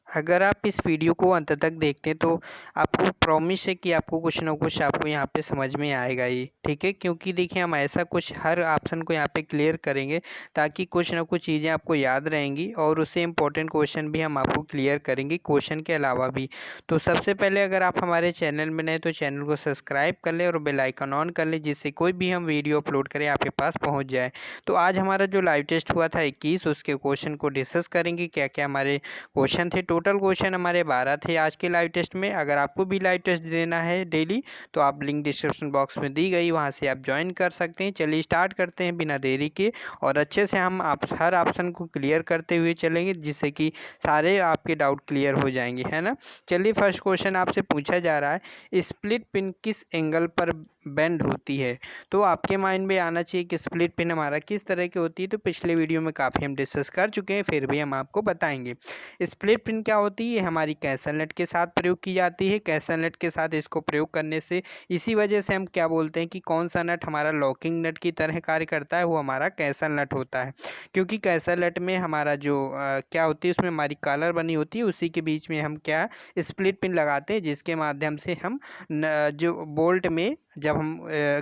अगर आप इस वीडियो को अंत तक देखते हैं तो आपको प्रॉमिस है कि आपको कुछ ना कुछ आपको यहाँ पे समझ में आएगा ही, ठीक है। क्योंकि देखिए हम ऐसा कुछ हर ऑप्शन को यहाँ पे क्लियर करेंगे ताकि कुछ ना कुछ चीज़ें आपको याद रहेंगी और उससे इम्पोर्टेंट क्वेश्चन भी हम आपको क्लियर करेंगे क्वेश्चन के अलावा भी। तो सबसे पहले अगर आप हमारे चैनल में नए तो चैनल को सब्सक्राइब कर लें और बेल आइकन ऑन कर लें, जिससे कोई भी हम वीडियो अपलोड करें आपके पास पहुँच जाए। तो आज हमारा जो लाइव टेस्ट हुआ था 21, उसके क्वेश्चन को डिस्कस करेंगे क्या क्या हमारे क्वेश्चन थे। टोटल क्वेश्चन हमारे 12 थे आज के लाइव टेस्ट में। अगर आपको भी लाइव टेस्ट देना है डेली तो आप लिंक डिस्क्रिप्शन बॉक्स में दी गई, वहां से आप ज्वाइन कर सकते हैं। चलिए स्टार्ट करते हैं बिना देरी के और अच्छे से हम आप हर ऑप्शन को क्लियर करते हुए चलेंगे, जिससे कि सारे आपके डाउट क्लियर हो जाएंगे, है ना। चलिए फर्स्ट क्वेश्चन आपसे पूछा जा रहा है, स्प्लिट पिन किस एंगल पर बेंड होती है। तो आपके माइंड में आना चाहिए कि स्प्लिट पिन हमारा किस तरह की होती है। तो पिछले वीडियो में काफ़ी हम डिस्कस कर चुके हैं, फिर भी हम आपको बताएंगे। स्प्लिट पिन क्या होती है, हमारी कैसल नट के साथ प्रयोग की जाती है। कैसल नट के साथ इसको प्रयोग करने से इसी वजह से हम क्या बोलते हैं कि कौन सा नट हमारा लॉकिंग नट की तरह कार्य करता है, वो हमारा कैसल नट होता है। क्योंकि कैसल नट में हमारा जो क्या होती है, उसमें हमारी कॉलर बनी होती है, उसी के बीच में हम क्या स्प्लिट पिन लगाते हैं, जिसके माध्यम से हम जो बोल्ट में जब हम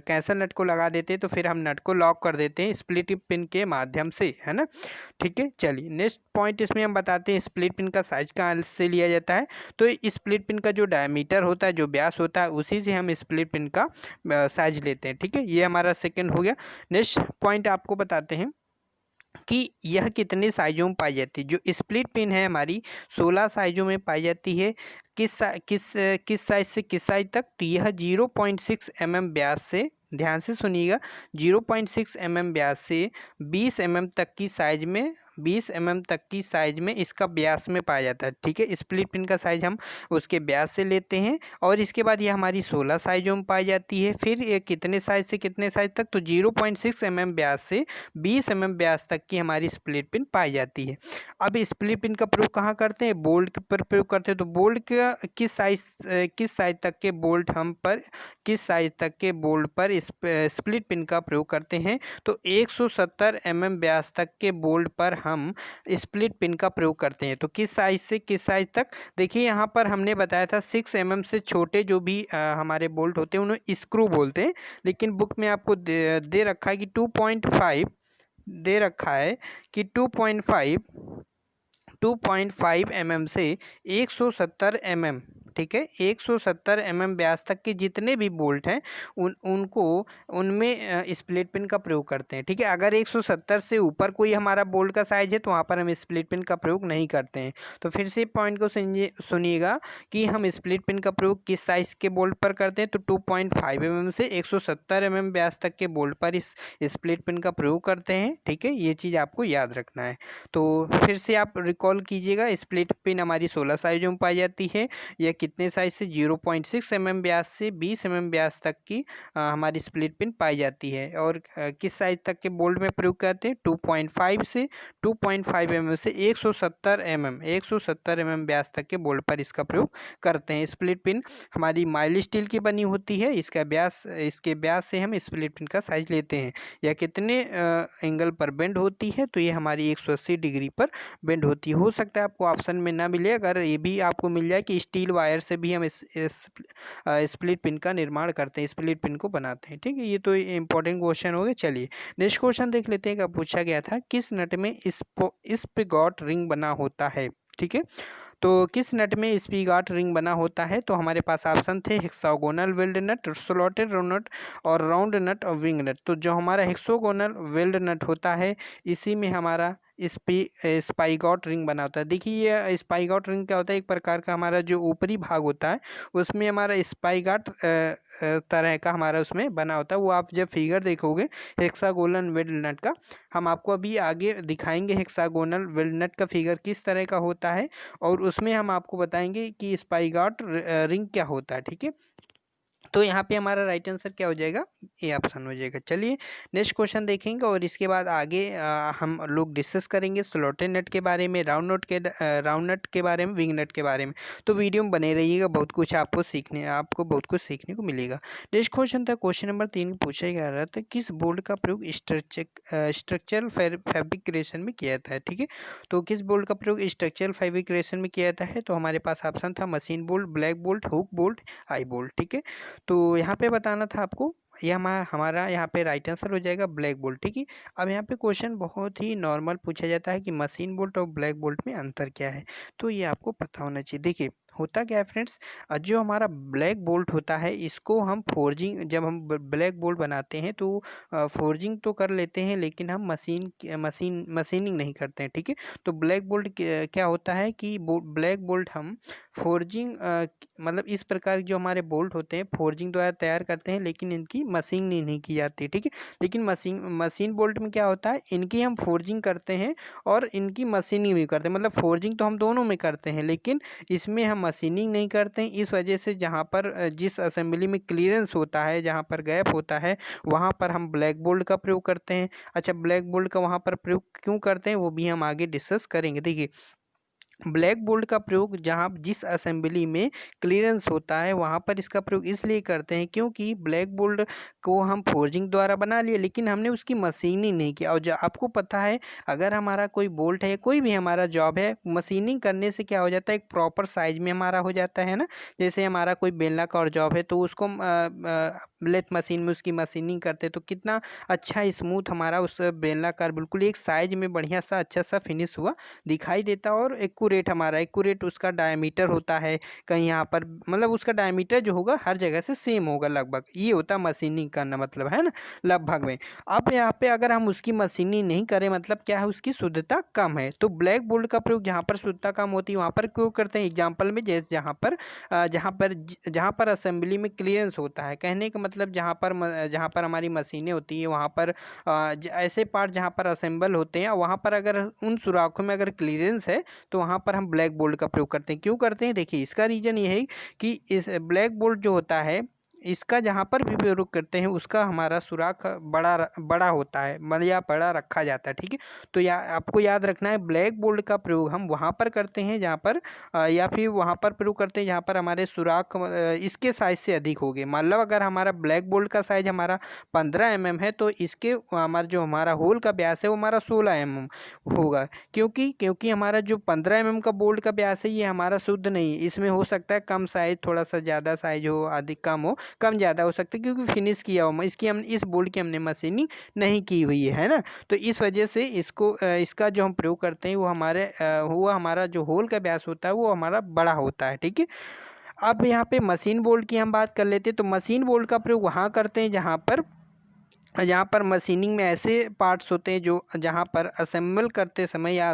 कैसल नट को लगा देते हैं तो फिर हम नट को लॉक कर देते हैं स्प्लिट पिन के माध्यम से, है ना। ठीक है, चलिए नेक्स्ट पॉइंट इसमें हम बताते हैं स्प्लिट पिन का साइज कहाँ से लिया जाता है। तो स्प्लिट पिन का जो डायमीटर होता है, जो व्यास होता है, उसी से हम स्प्लिट पिन का साइज लेते हैं। ठीक है, ये हमारा सेकंड हो गया। नेक्स्ट पॉइंट आपको बताते हैं कि यह कितने साइजों में पाई जाती है। जो स्प्लिट पिन है हमारी 16 साइजों में पाई जाती है। किस साइज से किस साइज तक, तो यह 0.6 mm व्यास से, ध्यान से सुनिएगा, 0.6 mm व्यास से 20 mm तक की साइज में, 20 mm तक की साइज में इसका व्यास में पाया जाता है। ठीक है, स्प्लिट पिन का साइज हम उसके व्यास से लेते हैं और इसके बाद ये हमारी 16 साइजों में पाई जाती है। फिर ये कितने साइज से कितने साइज तक, तो 0.6 mm व्यास से 20 mm व्यास तक की हमारी स्प्लिट पिन पाई जाती है। अब स्प्लिट पिन का प्रयोग कहाँ करते हैं, बोल्ट पर प्रयोग करते हैं। तो बोल्ट का किस साइज तक के बोल्ट हम पर, किस साइज तक के बोल्ट पर स्प्लिट पिन का प्रयोग करते हैं, तो 170 mm व्यास तक के बोल्ट पर हम स्प्लिट पिन का प्रयोग करते हैं। तो किस साइज से किस साइज तक, देखिए यहाँ पर हमने बताया था 6 mm से छोटे जो भी हमारे बोल्ट होते हैं उन्हें स्क्रू बोलते हैं, लेकिन बुक में आपको दे रखा है कि 2.5 दे रखा है कि 2.5 mm से 170 mm, ठीक है, 170 mm व्यास तक के जितने भी बोल्ट हैं उनको उनमें स्प्लिट पिन का प्रयोग करते हैं। ठीक है, अगर 170 से ऊपर कोई हमारा बोल्ट का साइज है तो वहाँ पर हम स्प्लिट पिन का प्रयोग नहीं करते हैं। तो फिर से पॉइंट को सुनिएगा कि हम स्प्लिट पिन का प्रयोग किस साइज के बोल्ट पर करते हैं, तो 2.5 mm से 170 mm व्यास तक के बोल्ट पर इस स्प्लिट पिन का प्रयोग करते हैं। ठीक है, ये चीज़ आपको याद रखना है। तो फिर से आप रिकॉल कीजिएगा, स्प्लिट पिन हमारी 16 साइजों में पाई जाती है। यह कितने साइज से, 0.6 mm व्यास से 20 mm व्यास तक की हमारी स्प्लिट पिन पाई जाती है। और किस साइज तक के बोल्ट में प्रयोग करते हैं, 2.5 से 2.5 mm से 170 mm व्यास तक के बोल्ट पर इसका प्रयोग करते हैं। स्प्लिट पिन हमारी माइल्ड स्टील की बनी होती है, इसका व्यास, इसके व्यास से हम स्प्लिट पिन का साइज लेते हैं। यह कितने एंगल पर बेंड होती है, तो ये हमारी 180 डिग्री पर बेंड होती है। हो सकता है आपको ऑप्शन में ना मिले, अगर ये भी आपको मिल जाए कि स्टील वायर से भी हम इस स्प्लिट पिन का निर्माण करते हैं, स्प्लिट पिन को बनाते हैं। ठीक है, ये तो इंपॉर्टेंट क्वेश्चन हो गए। चलिए नेक्स्ट क्वेश्चन देख लेते हैं। क्या पूछा गया था, किस नट में स्पिगॉट रिंग बना होता है। ठीक है, तो किस नट में स्पिगॉट रिंग बना होता है, तो हमारे पास ऑप्शन थे हेक्सागोनल वेल्ड नट, स्लॉटेड नट और राउंड नट और विंग नट। तो जो हमारा हेक्सागोनल वेल्ड नट होता है, इसी में हमारा स्पाइगॉट रिंग बना होता है। देखिए ये स्पाइगॉट रिंग क्या होता है, एक प्रकार का हमारा जो ऊपरी भाग होता है उसमें हमारा स्पाइगॉट तरह का हमारा उसमें बना होता है। वो आप जब फिगर देखोगे हेक्सागोनल वेल्ड नट का, हम आपको अभी आगे दिखाएंगे हेक्सागोनल वेल्ड नट का फिगर किस तरह का होता है, और उसमें हम आपको बताएंगे कि स्पाइगॉट रिंग क्या होता है। ठीक है, तो यहाँ पे हमारा राइट आंसर क्या हो जाएगा, ए ऑप्शन हो जाएगा। चलिए नेक्स्ट क्वेश्चन देखेंगे और इसके बाद आगे हम लोग डिस्कस करेंगे स्लॉटेड नट के बारे में, राउंड नट के बारे में, विंग नट के बारे में। तो वीडियो में बने रहिएगा, बहुत कुछ आपको बहुत कुछ सीखने को मिलेगा। नेक्स्ट क्वेश्चन था, क्वेश्चन नंबर 3 पूछा जा रहा था, किस बोल्ट का प्रयोग स्ट्रक्चरल फैब्रिकेशन में किया जाता है। ठीक है, तो किस बोल्ट का प्रयोग स्ट्रक्चरल फैब्रिकेशन में किया जाता है। तो हमारे पास ऑप्शन था machine bolt, black bolt, hook bolt, आई बोल्ट। ठीक है, तो यहाँ पे बताना था आपको, ये हमारा यहाँ पे राइट आंसर हो जाएगा ब्लैक बोल्ट। ठीक है, अब यहाँ पे क्वेश्चन बहुत ही नॉर्मल पूछा जाता है कि मशीन बोल्ट और ब्लैक बोल्ट में अंतर क्या है, तो ये आपको पता होना चाहिए। देखिए होता क्या है फ्रेंड्स, जो हमारा ब्लैक बोल्ट होता है इसको हम फोर्जिंग, जब हम ब्लैक बोल्ट बनाते हैं तो फोर्जिंग तो कर लेते हैं, लेकिन हम मशीनिंग नहीं करते हैं। ठीक है, तो ब्लैक बोल्ट क्या होता है कि ब्लैक बोल्ट हम फोर्जिंग मतलब इस प्रकार जो हमारे बोल्ट होते हैं फोर्जिंग द्वारा तैयार करते हैं, लेकिन इनकी मशीनिंग नहीं की जाती। ठीक है, लेकिन मशीन बोल्ट में क्या होता है, इनकी हम फोर्जिंग करते हैं और इनकी मशीनिंग भी करते हैं। मतलब फोर्जिंग तो हम दोनों में करते हैं, लेकिन इसमें हम मशीनिंग नहीं करते हैं। इस वजह से जहाँ पर जिस असेंबली में क्लियरेंस होता है, जहाँ पर गैप होता है, वहाँ पर हम ब्लैक बोल्ट का प्रयोग करते हैं। अच्छा, ब्लैक बोल्ट का वहाँ पर प्रयोग क्यों करते हैं वो भी हम आगे डिस्कस करेंगे। देखिए ब्लैक बोल्ट का प्रयोग जहाँ जिस असेंबली में क्लियरेंस होता है वहाँ पर इसका प्रयोग इसलिए करते हैं क्योंकि ब्लैक बोल्ट को हम फोर्जिंग द्वारा बना लिए, लेकिन हमने उसकी मशीनिंग नहीं किया। और जो आपको पता है, अगर हमारा कोई बोल्ट है, कोई भी हमारा जॉब है, मशीनिंग करने से क्या हो जाता है, एक प्रॉपर साइज में हमारा हो जाता है ना। जैसे हमारा कोई बेलनाकार जॉब है तो उसको लेथ मशीन में उसकी मशीनिंग करते तो कितना अच्छा स्मूथ हमारा उस बेलनाकार बिल्कुल एक साइज में बढ़िया सा अच्छा सा फिनिश हुआ दिखाई देता। और एक्यूरेट उसका डायमीटर होता है, कहीं यहाँ पर मतलब उसका डायमीटर जो होगा हर जगह से सेम होगा लगभग। ये होता है मशीनिंग करना, मतलब है ना, लगभग में। अब यहाँ पे अगर हम उसकी मशीनिंग नहीं करें, मतलब क्या है, उसकी शुद्धता कम है। तो ब्लैक बोल्ट का प्रयोग जहाँ पर शुद्धता कम होती है वहाँ पर क्यों करते हैं। एग्जाम्पल में जैसे जहाँ पर असेंबली में क्लियरेंस होता है, कहने का मतलब जहाँ पर हमारी मशीनें होती है वहाँ पर ऐसे पार्ट जहाँ पर असेंबल होते हैं, वहाँ पर अगर उन सुराखों में अगर क्लियरेंस है तो वहाँ पर हम ब्लैक बोल्ट का प्रयोग करते हैं। क्यों करते हैं, देखिए इसका रीज़न ये है कि इस ब्लैक बोल्ट जो होता है इसका जहाँ पर भी प्रयोग करते हैं उसका हमारा सुराख बड़ा होता है, मतलब या बड़ा रखा जाता है। ठीक है, तो आपको याद रखना है ब्लैक बोल्ट का प्रयोग हम वहाँ पर करते हैं जहाँ पर या फिर वहाँ पर प्रयोग करते हैं जहाँ पर हमारे सुराख इसके साइज से अधिक हो गए। मतलब अगर हमारा ब्लैक बोल्ट का साइज हमारा 15 mm है तो इसके हमारा होल का व्यास है वो हमारा 16 mm होगा। क्योंकि हमारा जो 15 mm का बोल्ट का व्यास है ये हमारा शुद्ध नहीं है, इसमें हो सकता है कम साइज, थोड़ा सा ज़्यादा साइज हो, अधिक कम हो, कम ज़्यादा हो सकता है क्योंकि फिनिश किया हो इस बोल्ट की हमने मशीनिंग नहीं की हुई है ना। तो इस वजह से इसका जो हम प्रयोग करते हैं वो हमारा जो होल का व्यास होता है वो हमारा बड़ा होता है। ठीक है, अब यहाँ पे मशीन बोल्ट की हम बात कर लेते हैं। तो मशीन बोल्ट का प्रयोग वहाँ करते हैं जहाँ पर मशीनिंग में ऐसे पार्ट्स होते हैं जो जहाँ पर असेंबल करते समय या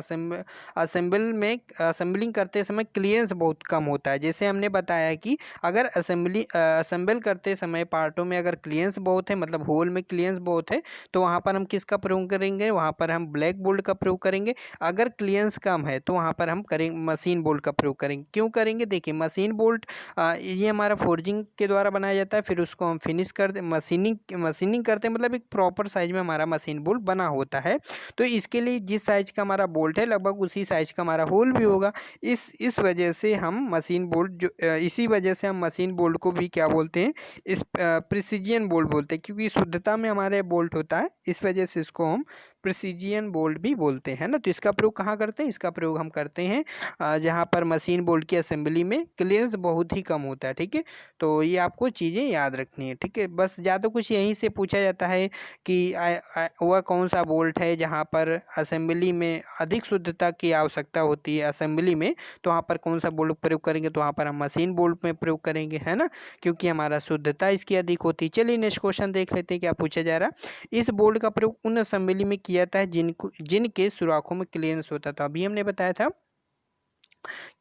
असेंबलिंग करते समय क्लियरेंस बहुत कम होता है। जैसे हमने बताया कि अगर असेंबल करते समय पार्टों में अगर क्लियरेंस बहुत है, मतलब होल में क्लियरेंस बहुत है, तो वहाँ पर हम किसका प्रयोग करेंगे, वहाँ पर हम ब्लैक बोल्ट का प्रयोग करेंगे। अगर क्लियरेंस कम है तो वहाँ पर हम करेंगे मशीन बोल्ट का प्रयोग करेंगे। क्यों करेंगे, देखिए मशीन बोल्ट ये हमारा फोर्जिंग के द्वारा बनाया जाता है, फिर उसको हम फिनिश कर मशीनिंग करते हैं, मतलब एक प्रॉपर साइज में हमारा मशीन बोल्ट बना होता है। तो इसके लिए जिस साइज का हमारा बोल्ट है लगभग उसी साइज का हमारा होल भी होगा। इस वजह से हम मशीन बोल्ट इसी वजह से हम मशीन बोल्ट को भी क्या बोलते हैं, इस प्रिसीजन बोल्ट बोलते हैं, क्योंकि शुद्धता में हमारे बोल्ट होता है, इस वजह से इसको हम प्रिसीजन बोल्ट भी बोलते हैं ना। तो इसका प्रयोग कहाँ करते हैं, इसका प्रयोग हम करते हैं जहाँ पर मशीन बोल्ट की असेंबली में क्लियरेंस बहुत ही कम होता है। ठीक है, तो ये आपको चीज़ें याद रखनी है। ठीक है, बस ज़्यादा कुछ यहीं से पूछा जाता है कि वह कौन सा बोल्ट है जहाँ पर असेंबली में अधिक शुद्धता की आवश्यकता होती है असेंबली में, तो वहाँ पर कौन सा बोल्ट प्रयोग करेंगे, तो वहाँ पर हम मशीन बोल्ट में प्रयोग करेंगे, है ना, क्योंकि हमारा शुद्धता इसकी अधिक होती है। चलिए नेक्स्ट क्वेश्चन देख लेते हैं क्या पूछा जा रहा है। इस बोल्ट का प्रयोग उन असेंबली में किया जाता है जिनके सुराखों में क्लियरेंस होता था। अभी हमने बताया था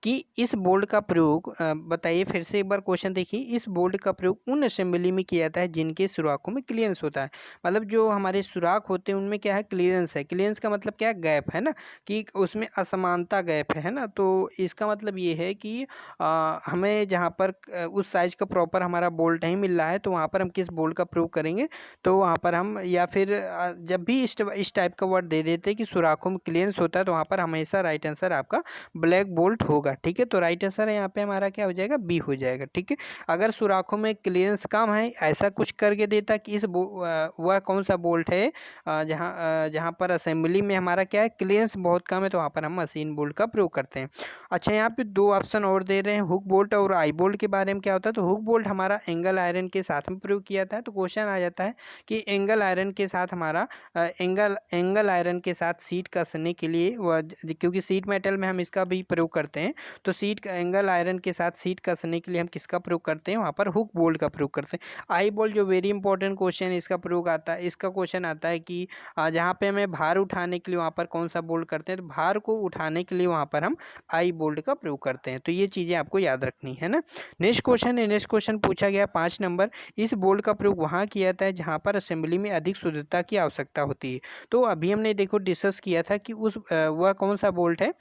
कि इस बोल्ट का प्रयोग बताइए फिर से एक बार क्वेश्चन देखिए, इस बोल्ट का प्रयोग उन असेंबली में किया जाता है जिनके सुराखों में क्लियरेंस होता है। मतलब जो हमारे सुराख होते हैं उनमें क्या है, क्लियरेंस है। क्लियरेंस का मतलब क्या है, गैप है ना, कि उसमें असमानता गैप है ना। तो इसका मतलब ये है कि हमें जहाँ पर उस साइज का प्रॉपर हमारा बोल्ट नहीं मिल रहा है तो वहाँ पर हम किस बोल्ट का प्रयोग करेंगे, तो वहाँ पर हम या फिर जब भी इस टाइप का वर्ड दे देते हैं कि सुराखों में क्लियरेंस होता है तो वहाँ पर हमेशा राइट आंसर आपका ब्लैक बोल्ट होगा। ठीक है, तो राइट आंसर है यहाँ पे हमारा क्या हो जाएगा, बी हो जाएगा। ठीक है, अगर सुराखों में क्लियरेंस कम है ऐसा कुछ करके देता कि वह कौन सा बोल्ट है जहाँ पर असेंबली में हमारा क्या है, क्लियरेंस बहुत कम है, तो वहाँ पर हम मशीन बोल्ट का प्रयोग करते हैं। अच्छा, यहाँ पे दो ऑप्शन और दे रहे हैं, हुक बोल्ट और आई बोल्ट के बारे में क्या होता है। तो हुक बोल्ट हमारा एंगल आयरन के साथ में प्रयोग किया जाता है। तो क्वेश्चन आ जाता है कि एंगल आयरन के साथ हमारा एंगल आयरन के साथ सीट कसने के लिए वह, क्योंकि सीट मेटल में हम इसका भी प्रयोग करते हैं, तो एंगल आयरन के साथ सीट कसने के लिए हम किसका प्रयोग करते हैं, वहाँ पर हुक बोल्ट का प्रयोग करते हैं। आई बोल्ट जो वेरी इंपॉर्टेंट क्वेश्चन है, इसका प्रयोग आता है, इसका क्वेश्चन आता है कि जहाँ पे हमें भार उठाने के लिए वहाँ पर कौन सा बोल्ट करते हैं, तो भार को उठाने के लिए वहाँ पर हम आई बोल्ट का प्रयोग करते हैं। तो ये चीज़ें आपको याद रखनी है ना। नेक्स्ट क्वेश्चन है, नेक्स्ट क्वेश्चन पूछा गया 5 नंबर, इस बोल्ट का प्रयोग वहाँ किया जाता है जहाँ पर असेंबली में अधिक शुद्धता की आवश्यकता होती है। तो अभी हमने देखो डिस्कस किया था कि वह कौन सा बोल्ट है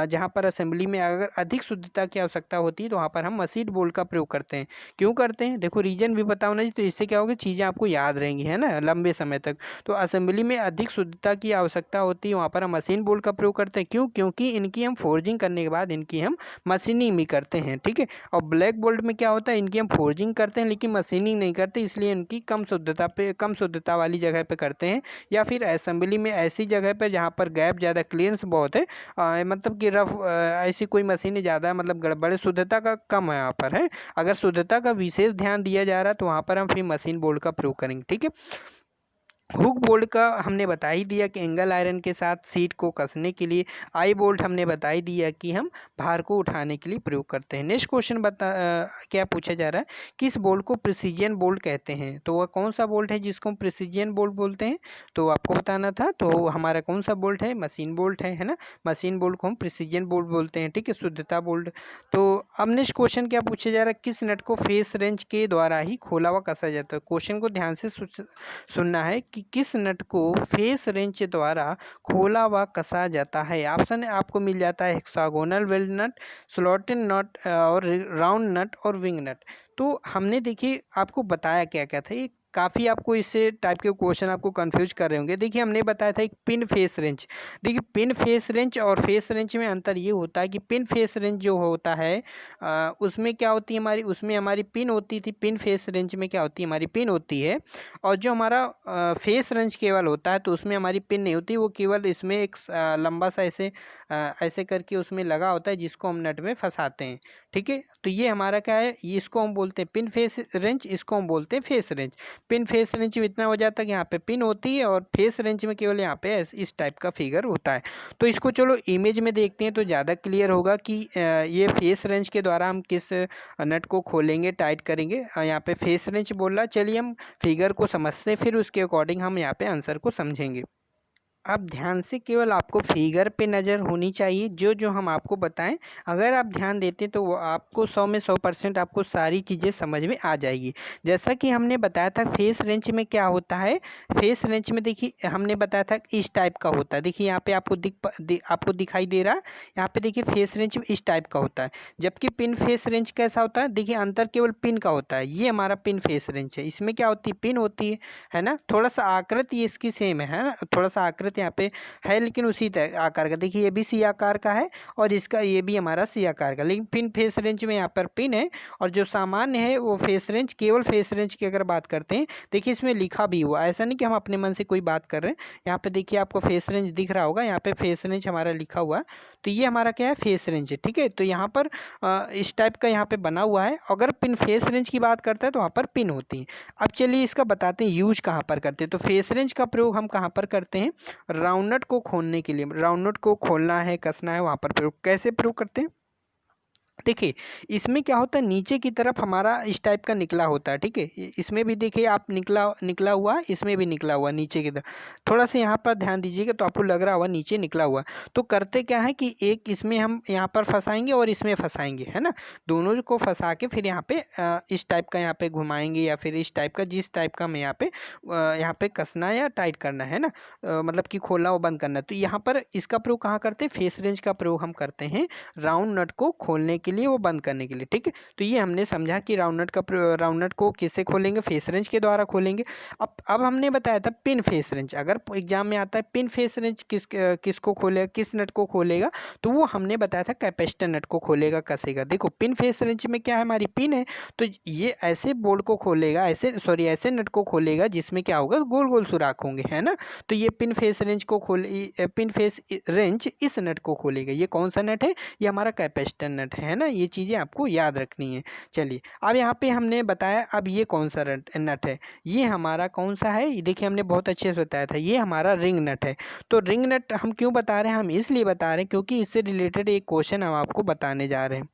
जहाँ पर असेंबली में अगर अधिक शुद्धता की आवश्यकता होती है तो वहाँ पर हम मशीन बोल्ट का प्रयोग करते हैं। क्यों करते हैं, देखो रीजन भी पता होना चाहिए, तो इससे क्या होगा, चीज़ें आपको याद रहेंगी, है ना, लंबे समय तक। तो असेंबली में अधिक शुद्धता की आवश्यकता होती है, वहाँ पर हम मशीन बोल्ट का प्रयोग करते हैं। क्यों, क्योंकि इनकी हम फोर्जिंग करने के बाद इनकी हम मशीनिंग भी करते हैं। ठीक है, और ब्लैक बोल्ट में क्या होता है, इनकी हम फोर्जिंग करते हैं लेकिन मशीनिंग नहीं करते, इसलिए इनकी कम शुद्धता वाली जगह पे करते हैं, या फिर असेंबली में ऐसी जगह पे जहाँ पर गैप ज़्यादा, क्लियरेंस बहुत है, मतलब कि रफ ऐसी कोई मशीनें ज़्यादा मतलब गड़बड़, शुद्धता का कम है यहाँ पर है। अगर शुद्धता का विशेष ध्यान दिया जा रहा है तो वहाँ पर हम फिर मशीन बोल्ट का प्रयोग करेंगे। ठीक है, हुक बोल्ट का हमने बता ही दिया कि एंगल आयरन के साथ सीट को कसने के लिए, आई बोल्ट हमने बता ही दिया कि हम भार को उठाने के लिए प्रयोग करते हैं। नेक्स्ट क्वेश्चन क्या पूछा जा रहा है, किस बोल्ट को प्रिसीजन बोल्ट कहते हैं। तो वह कौन सा बोल्ट है जिसको हम प्रिसीजन बोल्ट बोलते हैं, तो आपको बताना था। तो हमारा कौन सा बोल्ट है, मशीन बोल्ट है ना, मशीन बोल्ट को हम प्रिसीजन बोल्ट बोलते हैं। ठीक है, शुद्धता बोल्ट। तो अब नेक्स्ट क्वेश्चन क्या पूछा जा रहा है, किस नट को फेस रेंच के द्वारा ही खोला व कसा जाता है। क्वेश्चन को ध्यान से सुनना है कि किस नट को फेस रेंच द्वारा खोला व कसा जाता है। ऑप्शन आपको मिल जाता है हेक्सागोनल वेल्ड नट, स्लॉटेड नट और राउंड नट और विंग नट। तो हमने देखिए आपको बताया क्या क्या था, ये काफ़ी आपको इससे टाइप के क्वेश्चन आपको कंफ्यूज कर रहे होंगे। देखिए हमने बताया था एक पिन फेस रेंच, देखिए पिन फेस रेंच और फेस रेंच में अंतर ये होता है कि पिन फेस रेंच जो होता है उसमें क्या होती है हमारी, उसमें हमारी पिन होती थी, पिन फेस रेंच में क्या होती है, हमारी पिन होती है। और जो हमारा फेस रेंच केवल होता है तो उसमें हमारी पिन नहीं होती, वो केवल इसमें एक लंबा सा ऐसे करके उसमें लगा होता है जिसको हम नट में फंसाते हैं। ठीक है, तो ये हमारा क्या है, इसको हम बोलते हैं पिन फेस रेंच, इसको हम बोलते हैं face wrench. Pin face wrench में इतना हो जाता है कि यहाँ पे पिन होती है और फेस रेंच में केवल यहाँ पे इस टाइप का फिगर होता है। तो इसको चलो इमेज में देखते हैं तो ज़्यादा क्लियर होगा कि ये फेस रेंच के द्वारा हम किस नट को खोलेंगे, टाइट करेंगे। यहाँ पे फेस रेंच बोल रहा, चलिए हम फिगर को समझते हैं, फिर उसके अकॉर्डिंग हम यहाँ पे आंसर को समझेंगे। अब ध्यान से केवल आपको फिगर पे नज़र होनी चाहिए, जो जो हम आपको बताएं अगर आप ध्यान देते तो वो आपको 100 में 100% आपको सारी चीज़ें समझ में आ जाएगी। जैसा कि हमने बताया था फेस रेंच में क्या होता है, फेस रेंच में देखिए हमने बताया था इस टाइप का होता है। देखिए यहाँ पे आपको दिखाई दे रहा है, यहाँ पे देखिए फेस रेंच इस टाइप का होता है, जबकि पिन फेस रेंच कैसा होता है, देखिए अंतर केवल पिन का होता है। ये हमारा पिन फेस रेंच है, इसमें क्या होती है, पिन होती है ना, थोड़ा सा आकृति इसकी सेम है ना, थोड़ा सा आकृति यहाँ पे है लेकिन उसी आकार का। देखिए ये भी सी आकार का है और इसका ये भी हमारा सी आकार का, लेकिन पिन फेस रेंच में यहाँ पर पिन है और जो सामान्य है वो फेस रेंच, केवल फेस रेंच की अगर बात करते हैं, देखिए इसमें लिखा भी हुआ, ऐसा नहीं कि हम अपने मन से कोई बात कर रहे हैं। यहाँ पे देखिए आपको फेस रेंच दिख रहा होगा, यहाँ पे फेस रेंच हमारा लिखा हुआ है, तो ये हमारा क्या है, फेस रेंच है। ठीक है, तो यहाँ पर इस टाइप का यहाँ पे बना हुआ है। अगर पिन फेस रेंच की बात करते हैं तो वहाँ पर पिन होती है। अब चलिए इसका बताते हैं यूज कहाँ पर करते हैं। तो फेस रेंच का प्रयोग हम कहाँ पर करते हैं, राउंड नट को खोलने के लिए, राउंड नट को खोलना है, कसना है, वहाँ पर प्रयोग कैसे प्रयोग करते हैं। देखिए इसमें क्या होता है, नीचे की तरफ हमारा इस टाइप का निकला होता है, ठीक है। इसमें भी देखिए आप निकला निकला हुआ है, इसमें भी निकला हुआ नीचे की तरफ। थोड़ा सा यहाँ पर ध्यान दीजिएगा तो आपको लग रहा होगा नीचे निकला हुआ है। तो करते क्या है कि एक इसमें हम यहाँ पर फंसाएंगे और इसमें फंसाएंगे, है ना। दोनों को फंसा के फिर यहाँ पे इस टाइप का यहाँ पे घुमाएंगे, या फिर इस टाइप का, जिस टाइप का हमें यहाँ पे कसना है या टाइट करना है ना, मतलब कि खोलना व बंद करना है। तो यहाँ पर इसका प्रयोग कहाँ करते हैं, फेस रेंज का प्रयोग हम करते हैं राउंड नट को खोलने के लिए, वो बंद करने के लिए, ठीक है। तो ये हमने समझा कि राउंड नट को किससे खोलेंगे, फेस रेंज के द्वारा खोलेंगे। अब हमने बताया था पिन फेस रेंज, अगर एग्जाम में आता है पिन फेस रेंज किसको खोलेगा, किस नट को खोलेगा, तो वो हमने बताया था कैपेसिटर नट को खोलेगा, कसेगा। देखो पिन फेस रेंज में क्या है, हमारी पिन है, तो ये ऐसे बोल्ट को खोलेगा, ऐसे नट को खोलेगा जिसमें क्या होगा, गोल गोल सुराख होंगे, है ना। तो ये पिन फेस रेंज इस नट को खोलेगा। ये कौन सा नट है, ये हमारा कैपेसिटर नट है ना। ये चीज़ें आपको याद रखनी है। चलिए अब यहाँ पे हमने बताया, अब ये कौन सा नट है, ये हमारा कौन सा है, ये देखिए हमने बहुत अच्छे से बताया था, ये हमारा रिंग नट है। तो रिंग नट हम क्यों बता रहे हैं, हम इसलिए बता रहे हैं क्योंकि इससे रिलेटेड एक क्वेश्चन हम आपको बताने जा रहे हैं।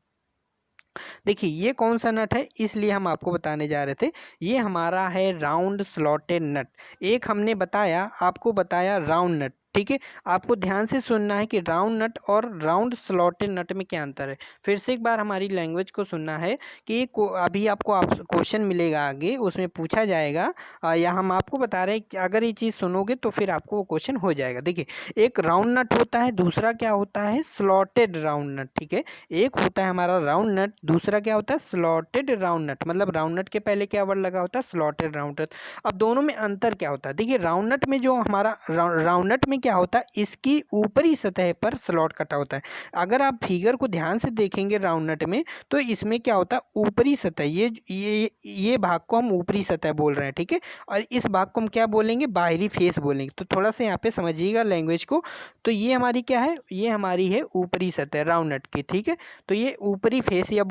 देखिए ये कौन सा नट है, इसलिए हम आपको बताने जा रहे थे, ये हमारा है राउंड स्लॉटेड नट। एक हमने बताया, आपको बताया राउंड नट, ठीक है। आपको ध्यान से सुनना है कि राउंड नट और राउंड स्लॉटेड नट में क्या अंतर है। फिर से एक बार हमारी लैंग्वेज को सुनना है कि अभी आपको क्वेश्चन मिलेगा आगे, उसमें पूछा जाएगा, या हम आपको बता रहे हैं कि अगर ये चीज़ सुनोगे तो फिर आपको वो क्वेश्चन हो जाएगा। देखिए एक राउंड नट होता है, दूसरा क्या होता है, स्लॉटेड राउंड नट, ठीक है। एक होता है हमारा राउंड नट, दूसरा क्या होता है, स्लॉटेड राउंड नट। मतलब राउंड नट के पहले क्या वर्ड लगा होता है, स्लॉटेड राउंड नट। अब दोनों में अंतर क्या होता है, देखिए राउंड नट में जो हमारा राउंड नट में क्या होता है, इसकी ऊपरी सतह पर स्लॉट कटा होता है। अगर आप फिगर को ध्यान से देखेंगे राउंड नट में, तो इसमें क्या होता है, ऊपरी सतह, ये भाग को हम ऊपरी सतह बोल रहे हैं, ठीक है। और इस भाग को हम क्या बोलेंगे, बाहरी फेस बोलेंगे। तो थोड़ा सा यहाँ पे समझिएगा लैंग्वेज को। तो ये हमारी क्या है, ये हमारी है ऊपरी सतह राउंड नट की, ठीक है। तो ये ऊपरी फेस या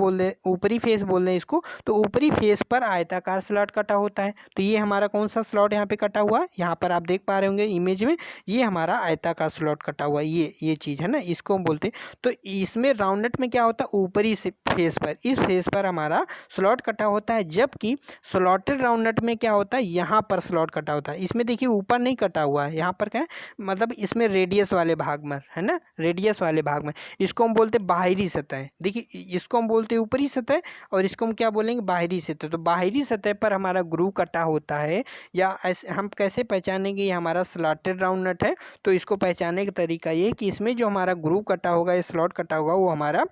ऊपरी फेस बोल रहे हैं इसको। तो ऊपरी फेस पर आयताकार स्लॉट कटा होता है। तो ये हमारा कौन सा स्लॉट यहाँ पे कटा हुआ है, यहाँ पर आप देख पा रहे होंगे इमेज में, ये हमारा आयताकार स्लॉट कटा हुआ है, ये चीज़ है ना, इसको हम बोलते हैं। तो इसमें राउंड नट में क्या होता है, ऊपरी से फेस पर, इस फेस पर हमारा स्लॉट कटा होता है। जबकि स्लॉटेड राउंड नट में क्या होता है, यहाँ पर स्लॉट कटा होता है। इसमें देखिए ऊपर नहीं कटा हुआ है, यहाँ पर क्या है, मतलब इसमें रेडियस वाले भाग में, है ना, रेडियस वाले भाग में। इसको हम बोलते हैं बाहरी सतह। देखिए इसको हम बोलते हैं ऊपरी सतह, और इसको हम क्या बोलेंगे, बाहरी सतह। तो बाहरी सतह पर हमारा ग्रूव कटा होता है, या ऐसे हम कैसे पहचानेंगे ये हमारा स्लॉटेड राउंड नट है। तो इसको पहचानने का तरीका ये कि इसमें जो हमारा ग्रूव कटा होगा, ये स्लॉट कटा होगा, वो हमारा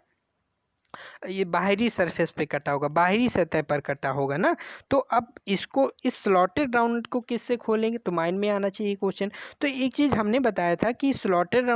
ये बाहरी सरफेस पे कटा होगा, बाहरी सतह पर कटा होगा ना। तो अब इसको, इस स्लॉटेड राउंड को किससे खोलेंगे, तो माइंड में आना चाहिए क्वेश्चन। तो एक चीज़ हमने बताया था कि स्लॉटेड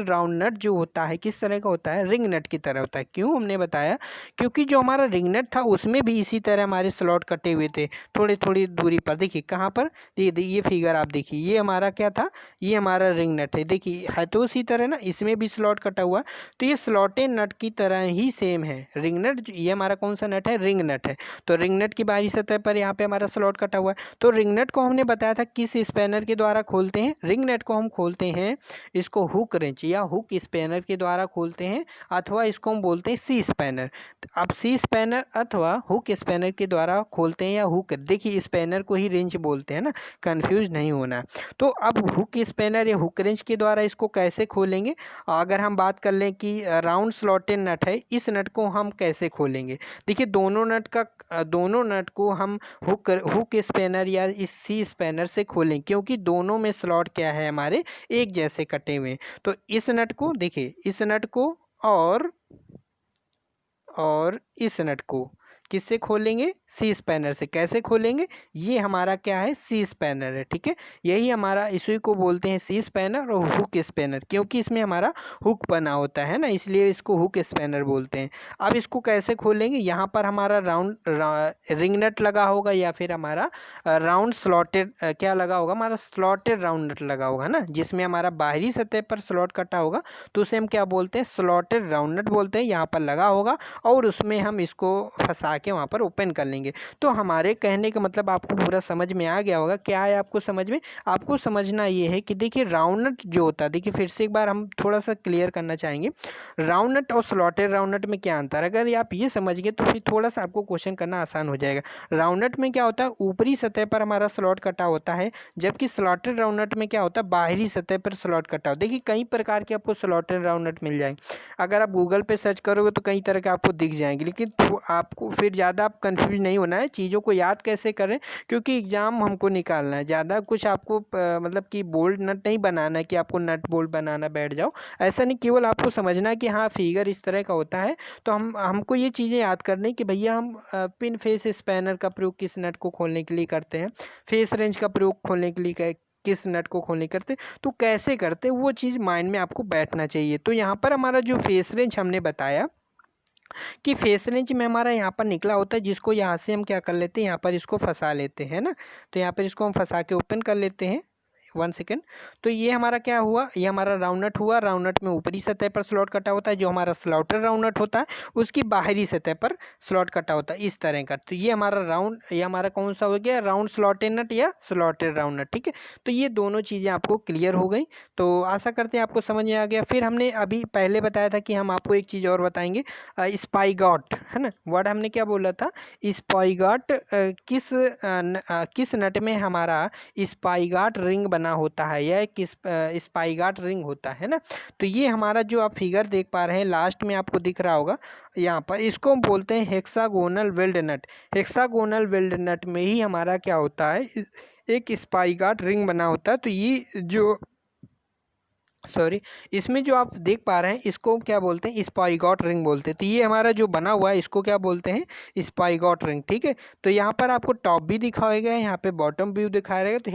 राउंड नट जो होता है किस तरह का होता है, रिंग नट की तरह होता है। क्यों हमने बताया, क्योंकि जो हमारा रिंग नट था उसमें भी इसी तरह हमारे स्लॉट कटे हुए थे, थोड़ी थोड़ी दूरी पर। देखिए कहाँ पर, ये फिगर आप देखिए, ये हमारा क्या था, ये हमारा रिंग नट है। देखिए है तो उसी तरह ना, इसमें भी स्लॉट कटा हुआ। तो ये स्लॉटेड नट की तरह ही सेम है। रिंग नट, ये हमारा कौन सा नट है, रिंग नट है। तो रिंग नट की बाहरी सतह पर यहाँ पे हमारा स्लॉट कटा हुआ है। तो रिंग नट को हमने बताया था किस स्पैनर के द्वारा खोलते हैं, रिंग नट को हम खोलते हैं, इसको हुक रेंच या हुक स्पैनर के द्वारा खोलते हैं, अथवा इसको हम बोलते हैं सी स्पैनर। अब सी स्पैनर अथवा हुक स्पैनर के द्वारा खोलते हैं, या हुक, देखिए स्पैनर को ही रेंच बोलते हैं ना, कंफ्यूज नहीं होना। तो अब हुक स्पैनर या हुक रेंच के द्वारा इसको कैसे खोलेंगे, अगर हम बात कर लें कि राउंड स्लॉटेड नट है, इस नट को हम कैसे खोलेंगे। देखिए दोनों नट को हम हुक स्पैनर या इस सी स्पैनर से खोलें, क्योंकि दोनों में स्लॉट क्या है, हमारे एक जैसे कटे हुए हैं। तो इस नट को देखिए, इस नट को और इस नट को किससे खोलेंगे, सी स्पैनर से। कैसे खोलेंगे, ये हमारा क्या है, सी स्पैनर है, ठीक है। यही हमारा, इसी को बोलते हैं सी स्पैनर और हुक स्पैनर, क्योंकि इसमें हमारा हुक बना होता है ना, इसलिए इसको हुक स्पैनर बोलते हैं। अब इसको कैसे खोलेंगे, यहाँ पर हमारा रिंग नट लगा होगा, या फिर हमारा राउंड स्लॉटेड क्या लगा होगा, हमारा स्लॉटेड राउंड नट लगा होगा ना, जिसमें हमारा बाहरी सतह पर स्लॉट कटा होगा। तो उसे हम क्या बोलते हैं, स्लॉटेड राउंड नट बोलते हैं। यहाँ पर लगा होगा और उसमें हम इसको फंसा जाके वहाँ पर ओपन कर लेंगे। तो हमारे कहने का मतलब आपको पूरा समझ में आ गया होगा। क्या है आपको समझ में? आपको समझना ये है कि देखिए राउंड नट जो होता है, देखिए फिर से एक बार हम थोड़ा सा क्लियर करना चाहेंगे, राउंड नट और स्लॉटेड राउंड नट में क्या अंतर है। अगर आप ये समझ गए तो फिर थोड़ा सा आपको क्वेश्चन करना आसान हो जाएगा। राउंड नट में क्या होता है, ऊपरी सतह पर हमारा स्लॉट कटा होता है, जबकि स्लॉटेड राउंड नट में क्या होता है, बाहरी सतह पर स्लॉट कटा होता है। देखिए कई प्रकार के आपको स्लॉटेड राउंड नट मिल जाएंगे। अगर आप गूगल पे सर्च करोगे तो कई तरह के आपको दिख जाएंगे, लेकिन आपको फिर ज़्यादा आप कंफ्यूज नहीं होना है। चीज़ों को याद कैसे करें, क्योंकि एग्ज़ाम हमको निकालना है। ज़्यादा कुछ आपको मतलब कि बोल्ड नट नहीं बनाना है कि आपको नट बोल्ट बनाना बैठ जाओ, ऐसा नहीं। केवल आपको समझना है कि हाँ फिगर इस तरह का होता है। तो हमको ये चीज़ें याद करनी कि भैया हम पिन फेस स्पैनर का प्रयोग किस नट को खोलने के लिए करते हैं, फेस रेंज का प्रयोग खोलने के लिए किस नट को खोलने करते, तो कैसे करते, वो चीज़ माइंड में आपको बैठना चाहिए। तो यहाँ पर हमारा जो फेस रेंज हमने बताया कि फेस रेंज में हमारा यहाँ पर निकला होता है, जिसको यहाँ से हम क्या कर लेते हैं, यहाँ पर इसको फंसा लेते हैं ना। तो यहाँ पर इसको हम फंसा के ओपन कर लेते हैं। 1 सेकेंड। तो ये हमारा क्या हुआ, ये हमारा राउंड नट हुआ। राउंड नट में ऊपरी सतह पर स्लॉट कटा होता है, जो हमारा स्लॉटेड राउंड नट होता है उसकी बाहरी सतह पर स्लॉट कटा होता है इस तरह का। तो ये हमारा राउंड, ये हमारा कौन सा हो गया, राउंड स्लॉटेड नट या स्लॉटेड राउंड नट। ठीक है, तो ये दोनों चीज़ें आपको क्लियर हो गई। तो आशा करते हैं आपको समझ में आ गया। फिर हमने अभी पहले बताया था कि हम आपको एक चीज़ और बताएंगे, स्पाइगॉट है ना। वर्ड हमने क्या बोला था, स्पाइगॉट। किस नट में हमारा स्पाइगॉट रिंग बना होता है, या किस स्पाइगॉट रिंग होता है ना। तो ये हमारा जो आप फिगर देख पा रहे हैं लास्ट में आपको दिख रहा होगा यहाँ पर, इसको हम बोलते हैं हेक्सागोनल वेल्ड नट। हेक्सागोनल वेल्ड नट में ही हमारा क्या होता है, एक स्पाइगॉट रिंग बना होता है। तो ये जो इसमें जो आप देख पा रहे हैं इसको क्या बोलते हैं, स्पाइगॉट रिंग बोलते हैं। तो ये हमारा जो बना हुआ है इसको क्या बोलते हैं, स्पाइगॉट रिंग। ठीक है, तो यहाँ पर आपको टॉप भी दिखाएगा, यहाँ पे बॉटम व्यू दिखाया रहेगा। तो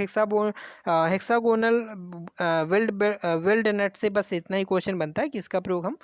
हेक्सागोनल वेल्ड नट से बस इतना ही क्वेश्चन बनता है कि इसका प्रयोग हम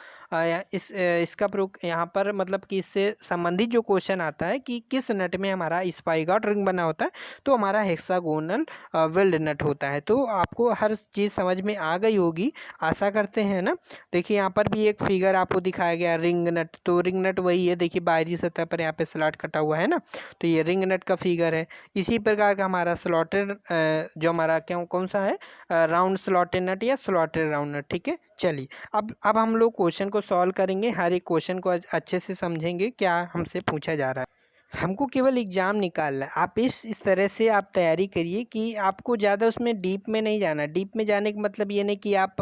इसका प्रयोग यहाँ पर मतलब कि इससे संबंधित जो क्वेश्चन आता है कि किस नट में हमारा स्पाइगॉट रिंग बना होता है, तो हमारा हेक्सागोनल वेल्ड नट होता है। तो आपको हर चीज़ समझ में आ गई होगी, आशा करते हैं ना। देखिए यहाँ पर भी एक फिगर आपको दिखाया गया रिंग नट। तो रिंग नट वही है, देखिए बाहरी सतह पर यहाँ पे स्लॉट कटा हुआ है ना। तो ये रिंग नट का फिगर है। इसी प्रकार का हमारा स्लॉटेड जो हमारा कौन सा है, राउंड स्लॉटेड नट या स्लॉटेड राउंड नट। ठीक है, चलिए अब हम लोग क्वेश्चन को सॉल्व करेंगे, हर एक क्वेश्चन को अच्छे से समझेंगे क्या हमसे पूछा जा रहा है। हमको केवल एग्ज़ाम निकालना है। आप इस तरह से आप तैयारी करिए कि आपको ज़्यादा उसमें डीप में नहीं जाना। डीप में जाने का मतलब ये नहीं कि आप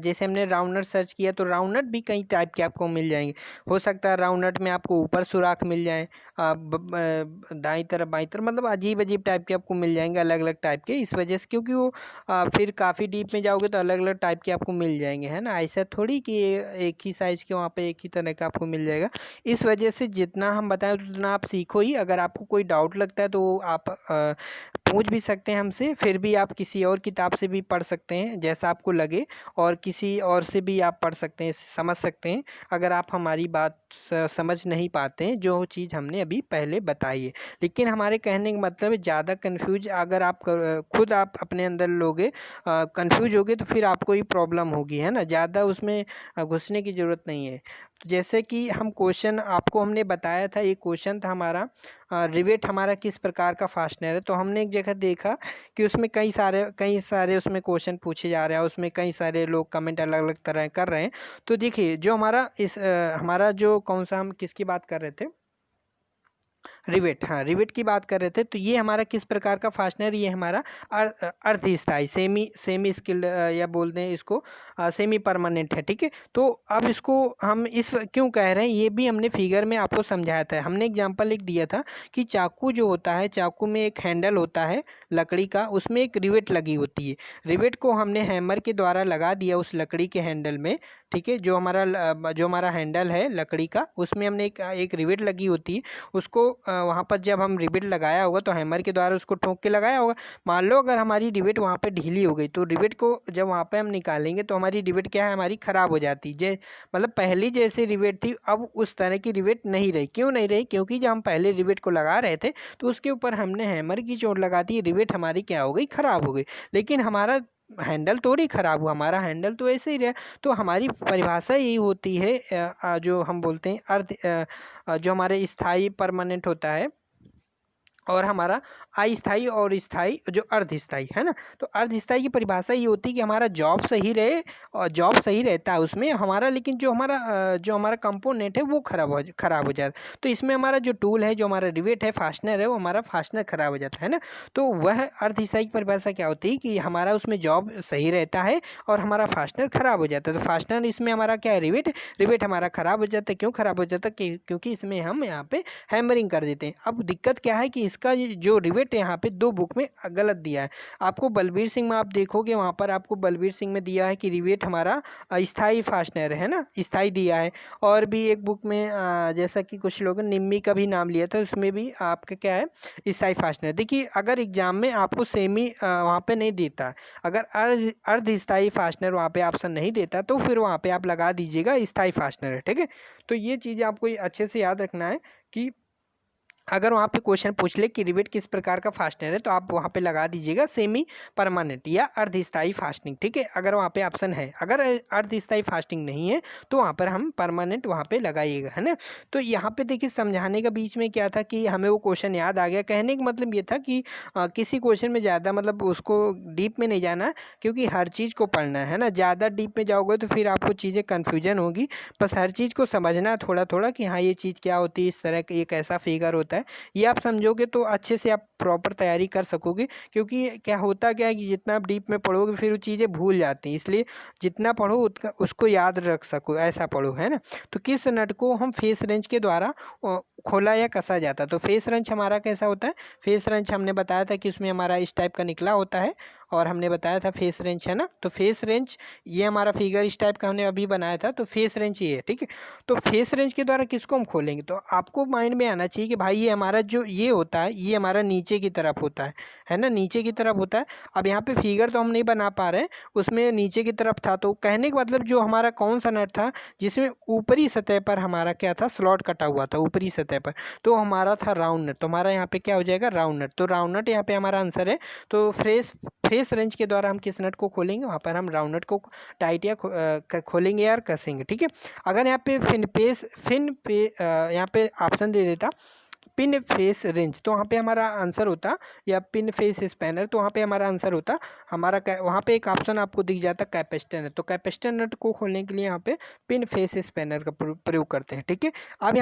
जैसे हमने राउंड नट सर्च किया तो राउंड नट भी कई टाइप के आपको मिल जाएंगे। हो सकता है राउंड नट में आपको ऊपर सुराख मिल जाए, दाईं तरफ बाईं तरफ, मतलब अजीब अजीब टाइप के आपको मिल जाएंगे, अलग अलग टाइप के। इस वजह से क्योंकि वो फिर काफ़ी डीप में जाओगे तो अलग अलग टाइप के आपको मिल जाएंगे, है ना। ऐसा थोड़ी कि एक ही साइज़ के वहाँ पे एक ही तरह का आपको मिल जाएगा। इस वजह से जितना हम बताएं उतना आप सीखो ही। अगर आपको कोई डाउट लगता है तो आप पूछ भी सकते हैं हमसे, फिर भी आप किसी और किताब से भी पढ़ सकते हैं जैसा आपको लगे, और किसी और से भी आप पढ़ सकते हैं, समझ सकते हैं अगर आप हमारी बात समझ नहीं पाते हैं जो चीज़ हमने अभी पहले बताई है। लेकिन हमारे कहने का मतलब है ज़्यादा कन्फ्यूज अगर आप खुद आप अपने अंदर लोगे, कन्फ्यूज होगे, तो फिर आपको ही प्रॉब्लम होगी, है ना। ज़्यादा उसमें घुसने की ज़रूरत नहीं है। जैसे कि हम क्वेश्चन आपको हमने बताया था, एक क्वेश्चन था हमारा रिवेट हमारा किस प्रकार का फास्टनर है। तो हमने एक जगह देखा कि उसमें कई सारे उसमें क्वेश्चन पूछे जा रहे हैं, उसमें कई सारे लोग कमेंट अलग अलग तरह कर रहे हैं। तो देखिए जो हमारा हमारा जो कौन सा हम किसकी बात कर रहे थे, रिवेट, हाँ रिवेट की बात कर रहे थे। तो ये हमारा किस प्रकार का फास्टनर, ये हमारा अर्धस्थायी सेमी स्किल्ड या बोल दें इसको सेमी परमानेंट है। ठीक है, तो अब इसको हम इस क्यों कह रहे हैं ये भी हमने फिगर में आपको समझाया था। हमने एग्जांपल एक दिया था कि चाकू जो होता है, चाकू में एक हैंडल होता है लकड़ी का, उसमें एक रिवेट लगी होती है। रिवेट को हमने हैमर के द्वारा लगा दिया उस लकड़ी के हैंडल में। ठीक है, जो हमारा हैंडल है लकड़ी का, उसमें हमने एक रिवेट लगी होती है। उसको वहाँ पर जब हम रिवेट लगाया होगा तो हैमर के द्वारा उसको ठोक के लगाया होगा। मान लो अगर हमारी रिवेट वहाँ पे ढीली हो गई, तो रिवेट को जब वहाँ पे हम निकालेंगे तो हमारी रिवेट क्या है, हमारी ख़राब हो जाती है। मतलब पहली जैसे रिवेट थी अब उस तरह की रिवेट नहीं रही। क्यों नहीं रही, क्योंकि जब हम पहले रिवेट को लगा रहे थे तो उसके ऊपर हमने हैमर की चोट लगा दी, रिवेट हमारी क्या हो गई, ख़राब हो गई। लेकिन हमारा हैंडल तो नहीं ख़राब हुआ, हमारा हैंडल तो ऐसे ही रहा। तो हमारी परिभाषा यही होती है, जो हम बोलते हैं जो हमारे स्थायी परमानेंट होता है, और हमारा अस्थाई और स्थाई जो अर्धस्थाई है ना। तो अर्धस्थाई की परिभाषा ये होती है कि हमारा जॉब सही रहे, और जॉब सही रहता है उसमें हमारा, लेकिन जो हमारा कंपोनेंट है वो ख़राब हो जाता है। तो इसमें हमारा जो टूल है, जो हमारा रिवेट है, फास्टनर है, वो हमारा फास्टनर ख़राब हो जाता है ना। तो वह अर्धस्थाई की परिभाषा क्या होती है कि हमारा उसमें जॉब सही रहता है और हमारा फास्टनर ख़राब हो जाता है। तो फास्टनर इसमें हमारा क्या है, रिवेट हमारा ख़राब हो जाता है। क्यों ख़राब हो जाता है? क्योंकि इसमें हम यहाँ पे हैमरिंग कर देते हैं। अब दिक्कत क्या है कि इसका जो रिवेट है यहाँ पे 2 बुक में गलत दिया है। आपको बलबीर सिंह में आप देखोगे, वहाँ पर आपको बलबीर सिंह में दिया है कि रिवेट हमारा स्थाई फास्टनर है ना, स्थाई दिया है। और भी एक बुक में जैसा कि कुछ लोगों ने निम्मी का भी नाम लिया था, उसमें भी आपका क्या है, स्थाई फास्टनर। देखिए अगर एग्जाम में आपको सेमी वहाँ पे नहीं देता, अगर अर्ध स्थाई फास्टनर वहाँ पे ऑप्शन नहीं देता, तो फिर वहाँ पे आप लगा दीजिएगा स्थाई फास्टनर है, ठीक है। तो ये चीज़ें आपको अच्छे से याद रखना है कि अगर वहाँ पे क्वेश्चन पूछ ले कि रिवेट किस प्रकार का फास्टनर है, तो आप वहाँ पे लगा दीजिएगा सेमी परमानेंट या अर्धस्थाई फास्टिंग, ठीक है। अगर वहाँ पे ऑप्शन है, अगर अर्धस्थाई फास्टिंग नहीं है तो वहाँ पर हम परमानेंट वहाँ पे लगाइएगा, है ना। तो यहाँ पे देखिए समझाने का बीच में क्या था कि हमें वो क्वेश्चन याद आ गया। कहने का मतलब ये था कि किसी क्वेश्चन में ज़्यादा मतलब उसको डीप में नहीं जाना, क्योंकि हर चीज़ को पढ़ना है ना। ज़्यादा डीप में जाओगे तो फिर आपको चीज़ें कन्फ्यूजन होगी। बस हर चीज़ को समझना थोड़ा थोड़ा कि हाँ ये चीज़ क्या होती है, इस तरह का एक ऐसा फिगर होता है। ये आप समझोगे तो अच्छे से आप प्रॉपर तैयारी कर सकोगे। क्योंकि क्या होता क्या है कि जितना आप डीप में पढ़ोगे फिर वो चीज़ें भूल जाती हैं, इसलिए जितना पढ़ो उतना उसको याद रख सको, ऐसा पढ़ो, है ना। तो किस नट को हम फेस रेंच के द्वारा खोला या कसा जाता है? तो फेस रेंच हमारा कैसा होता है? फेस रेंच हमने बताया था कि उसमें हमारा इस टाइप का निकला होता है, और हमने बताया था फेस रेंच, है ना। तो फेस रेंच ये हमारा फिगर इस टाइप का हमने अभी बनाया था, तो फेस रेंच ये है, ठीक है। तो फेस रेंच के द्वारा किसको हम खोलेंगे? तो आपको माइंड में आना चाहिए कि भाई ये हमारा जो ये होता है, ये हमारा नीचे की तरफ होता है ना, नीचे की तरफ होता है। अब यहाँ पे फिगर तो हम नहीं बना पा रहे हैं, उसमें नीचे की तरफ था। तो कहने का मतलब जो हमारा कौन सा नट था जिसमें ऊपरी सतह पर हमारा क्या था, स्लॉट कटा हुआ था ऊपरी सतह पर, तो हमारा था राउंड नट। तो हमारा यहाँ पे क्या हो जाएगा, राउंड नट। तो राउंड नट यहाँ पे हमारा आंसर है। तो फेस रेंच के द्वारा हम किस नट को खोलेंगे? वहाँ पर हम राउंड नट को टाइट या खोलेंगे या कसेंगे, ठीक है। अगर यहाँ पे यहाँ पे ऑप्शन दे देता पिन फेस रेंज, तो वहाँ पे हमारा आंसर होता, या पिन फेस स्पैनर, तो वहाँ पे हमारा आंसर होता हमारा वहाँ पे एक ऑप्शन आपको दिख जाता कैपेसिटर नट। तो कैपेसिटर नट को खोलने के लिए यहाँ पे पिन फेस स्पैनर का प्रयोग करते हैं, ठीक है। अब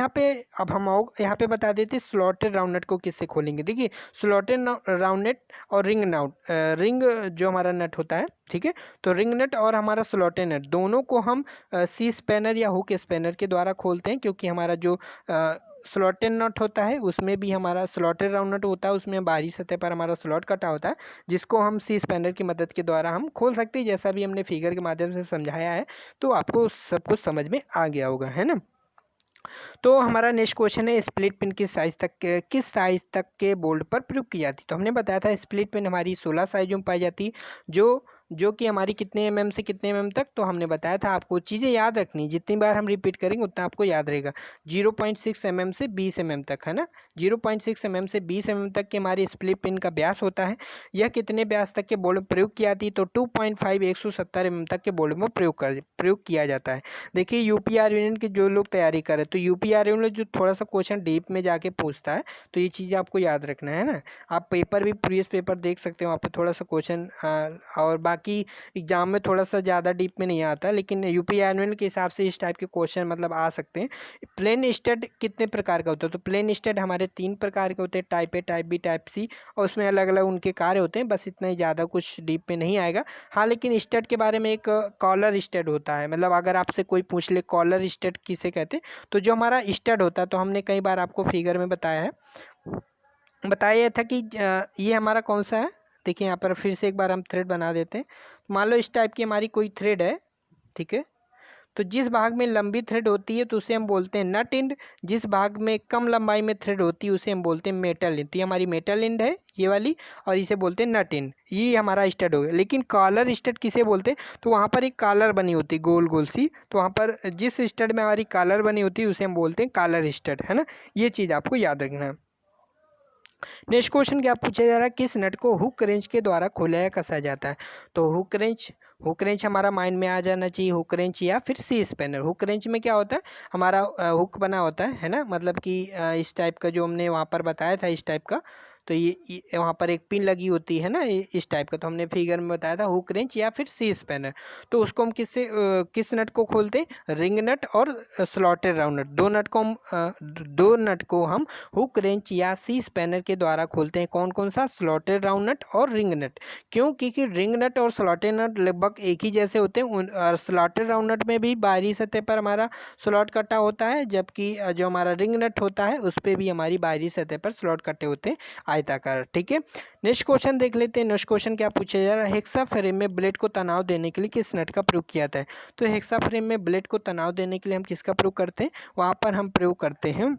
हम यहाँ पे बता देते स्लॉटेड राउंड नट को किससे खोलेंगे। देखिए स्लॉटेड राउंड नट और रिंग जो हमारा नट होता है, ठीक है। तो रिंग नट और हमारा स्लॉटेड नट दोनों को हम सी स्पैनर या हुक स्पैनर के द्वारा खोलते हैं, क्योंकि हमारा जो स्लॉटेड नट होता है उसमें भी हमारा स्लॉटेड राउंड नट होता है, उसमें बाहरी सतह पर हमारा स्लॉट कटा होता है, जिसको हम सी स्पैनर की मदद के द्वारा हम खोल सकते हैं। जैसा भी हमने फिगर के माध्यम से समझाया है, तो आपको सब कुछ समझ में आ गया होगा, है ना। तो हमारा नेक्स्ट क्वेश्चन है, स्प्लिट पिन किस साइज तक के बोल्ट पर प्रयोग की जाती है? तो हमने बताया था स्प्लिट पिन हमारी 16 साइजों में पाई जाती है, जो कि हमारी कितने mm से कितने mm तक। तो हमने बताया था आपको चीज़ें याद रखनी, जितनी बार हम रिपीट करेंगे उतना आपको याद रहेगा। 0.6 mm से 20 mm तक, है ना। 0.6 mm से 20 mm तक की हमारी स्प्लिट पिन का व्यास होता है। यह कितने व्यास तक के बोल्ट में प्रयोग की जाती है? तो 2.5 170 mm तक के बोल्ट में प्रयोग किया जाता है। देखिए यूपीआर यूनियन की जो लोग तैयारी करें, तो यूपीआर यूनियन जो थोड़ा सा क्वेश्चन डीप में जाके पूछता है, तो ये चीज़ आपको याद रखना है ना। आप पेपर भी प्रीवियस पेपर देख सकते हो, वहाँ पे थोड़ा सा क्वेश्चन और बाकी एग्जाम में थोड़ा सा ज़्यादा डीप में नहीं आता, लेकिन यूपीआर यूनियन के हिसाब से इस टाइप के क्वेश्चन मतलब आ सकते हैं। प्लेन स्टेट कितने प्रकार का होता है? तो प्लेन स्टेट हमारे 3 प्रकार के होते हैं, type A, type B, type C, और उसमें अलग अलग उनके कार्य होते हैं। बस इतना ही, ज़्यादा कुछ डीप में नहीं आएगा। हाँ लेकिन स्टेट के बारे में एक कॉलर स्टेट होता है, मतलब अगर आपसे कोई पूछ ले कॉलर स्टेट किसे कहते हैं, तो जो हमारा स्टेट होता है, तो हमने कई बार आपको फिगर में बताया था कि ये हमारा कौन सा है। देखिए यहाँ पर फिर से एक बार हम थ्रेड बना देते हैं। मान लो इस टाइप की हमारी कोई थ्रेड है, ठीक है। तो जिस भाग में लंबी थ्रेड होती है तो उसे हम बोलते हैं नट एंड, जिस भाग में कम लंबाई में थ्रेड होती है उसे हम बोलते हैं मेटल एंड। तो ये हमारी मेटल एंड है ये वाली, और इसे बोलते हैं नट एंड। ये हमारा स्टड हो गया। लेकिन कॉलर स्टड किसे बोलते हैं? तो वहाँ पर एक कॉलर बनी होती है गोल गोल सी, तो वहाँ पर जिस स्टड में हमारी कॉलर बनी होती है उसे हम बोलते हैं कॉलर स्टड, है ना। ये चीज़ आपको याद रखना है। नेक्स्ट क्वेश्चन क्या पूछा जा रहा है, किस नट को हुक रेंच के द्वारा खोला या कसा जाता है। तो हुक रेंच हमारा माइंड में आ जाना चाहिए, हुक रेंच या फिर सी स्पैनर। हुक रेंच में क्या होता है, हमारा हुक बना होता है ना, मतलब कि इस टाइप का जो हमने वहाँ पर बताया था, इस टाइप का। तो ये वहाँ पर एक पिन लगी होती है ना, इस टाइप का। तो हमने फिगर में बताया था हुक रेंच या फिर सी स्पैनर। तो उसको हम किस नट को खोलते हैं, रिंग नट और स्लॉटेड राउंड नट। दो नट को हम हुक रेंच या सी स्पैनर के द्वारा खोलते हैं। कौन कौन सा, स्लॉटेड राउंड नट और रिंग नट। क्यों, क्योंकि रिंग नट और स्लॉटेड नट लगभग एक ही जैसे होते हैं। स्लॉटेड राउंड नट में भी बाहरी सतह पर हमारा स्लॉट कटा होता है, जबकि जो हमारा रिंग नट होता है उस पर भी हमारी बाहरी सतह पर स्लॉट कटे होते हैं आयताकार। ठीक है, नेक्स्ट क्वेश्चन देख लेते हैं। नेक्स्ट क्वेश्चन क्या पूछा जा रहा है, हेक्सा फ्रेम में ब्लेड को तनाव देने के लिए किस नट का प्रयोग किया जाता है। तो हेक्सा फ्रेम में ब्लेड को तनाव देने के लिए हम किसका प्रयोग करते हैं, वहाँ पर हम प्रयोग करते हैं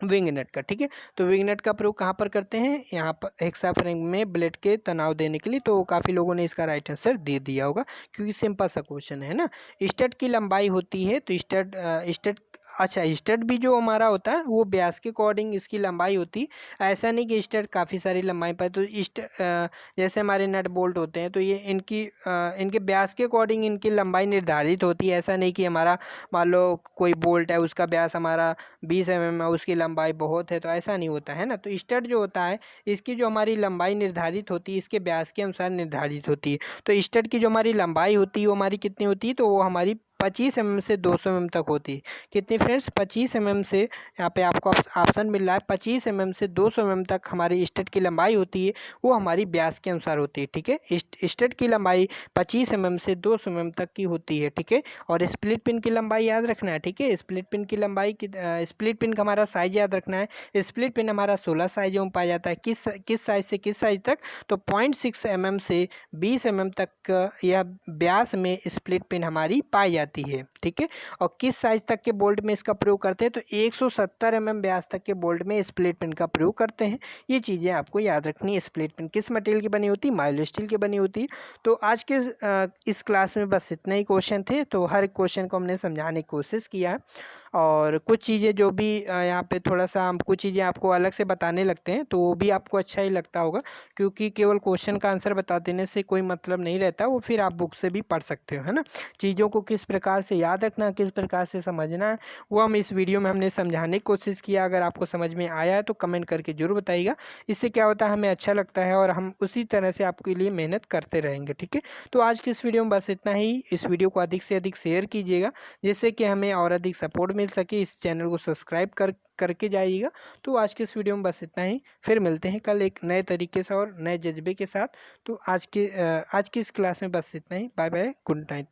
विंग नट का। ठीक है, तो विंग नट का प्रयोग कहाँ पर करते हैं, यहाँ पर हेक्सा फ्रेम में ब्लेड के तनाव देने के लिए। तो काफ़ी लोगों ने इसका राइट आंसर दे दिया होगा, क्योंकि सिंपल सा क्वेश्चन है ना। स्टड की लंबाई होती है, तो स्टड अच्छा, स्टड भी जो हमारा होता है वो व्यास के अकॉर्डिंग इसकी लंबाई होती है। ऐसा नहीं कि स्टड काफ़ी सारी लंबाई पर, तो जैसे हमारे नट बोल्ट होते हैं, तो ये इनके व्यास के अकॉर्डिंग इनकी लंबाई निर्धारित होती है। ऐसा नहीं कि हमारा मान लो कोई बोल्ट है, उसका व्यास हमारा 20 mm है, उसकी लंबाई बहुत है, तो ऐसा नहीं होता है ना। तो स्टड जो होता है, इसकी जो हमारी लंबाई निर्धारित होती है इसके व्यास के अनुसार निर्धारित होती है। तो स्टड की जो हमारी लंबाई होती है वो हमारी कितनी होती है, तो वो हमारी 25 mm से 200 mm तक होती है। कितनी फ्रेंड्स, 25 mm से, यहाँ पे आपको ऑप्शन मिल रहा है 25 mm से 200 mm तक हमारी स्टड की लंबाई होती है, वो हमारी व्यास के अनुसार होती है। ठीक है, स्टड की लंबाई 25 mm से 200 mm तक की होती है। ठीक है, और स्प्लिट पिन की लंबाई याद रखना है। ठीक है, स्प्लिट पिन की लंबाई स्प्लिट पिन का हमारा साइज याद रखना है। स्प्लिट पिन हमारा 16 साइजों में पाया जाता है। किस साइज से किस साइज तक, तो 0.6 mm से 20 mm तक यह व्यास में स्प्लिट पिन हमारी पाई जाती है। ठीक है, और किस साइज तक के बोल्ट में इसका प्रयोग करते हैं, तो 170 mm व्यास तक के बोल्ट में स्प्लिट पिन का प्रयोग करते हैं। ये चीज़ें आपको याद रखनी है। स्प्लिट पिन किस मटेरियल की बनी होती है, माइल्ड स्टील की बनी होती है। तो आज के इस क्लास में बस इतने ही क्वेश्चन थे, तो हर क्वेश्चन को हमने समझाने की कोशिश किया है। और कुछ चीज़ें जो भी यहाँ पे थोड़ा सा हम कुछ चीज़ें आपको अलग से बताने लगते हैं, तो वो भी आपको अच्छा ही लगता होगा, क्योंकि केवल क्वेश्चन का आंसर बता देने से कोई मतलब नहीं रहता, वो फिर आप बुक से भी पढ़ सकते हो, है ना। चीज़ों को किस प्रकार से याद रखना है, किस प्रकार से समझना है, वो हम इस वीडियो में हमने समझाने की कोशिश किया। अगर आपको समझ में आया है तो कमेंट करके जरूर बताइएगा। इससे क्या होता है, हमें अच्छा लगता है और हम उसी तरह से आपके लिए मेहनत करते रहेंगे। ठीक है, तो आज की इस वीडियो में बस इतना ही। इस वीडियो को अधिक से अधिक शेयर कीजिएगा, जिससे कि हमें और अधिक सपोर्ट मिल सके। इस चैनल को सब्सक्राइब करके जाइएगा। तो आज के इस वीडियो में बस इतना ही, फिर मिलते हैं कल एक नए तरीके से और नए जज्बे के साथ। तो आज की इस क्लास में बस इतना ही। Bye bye, good night.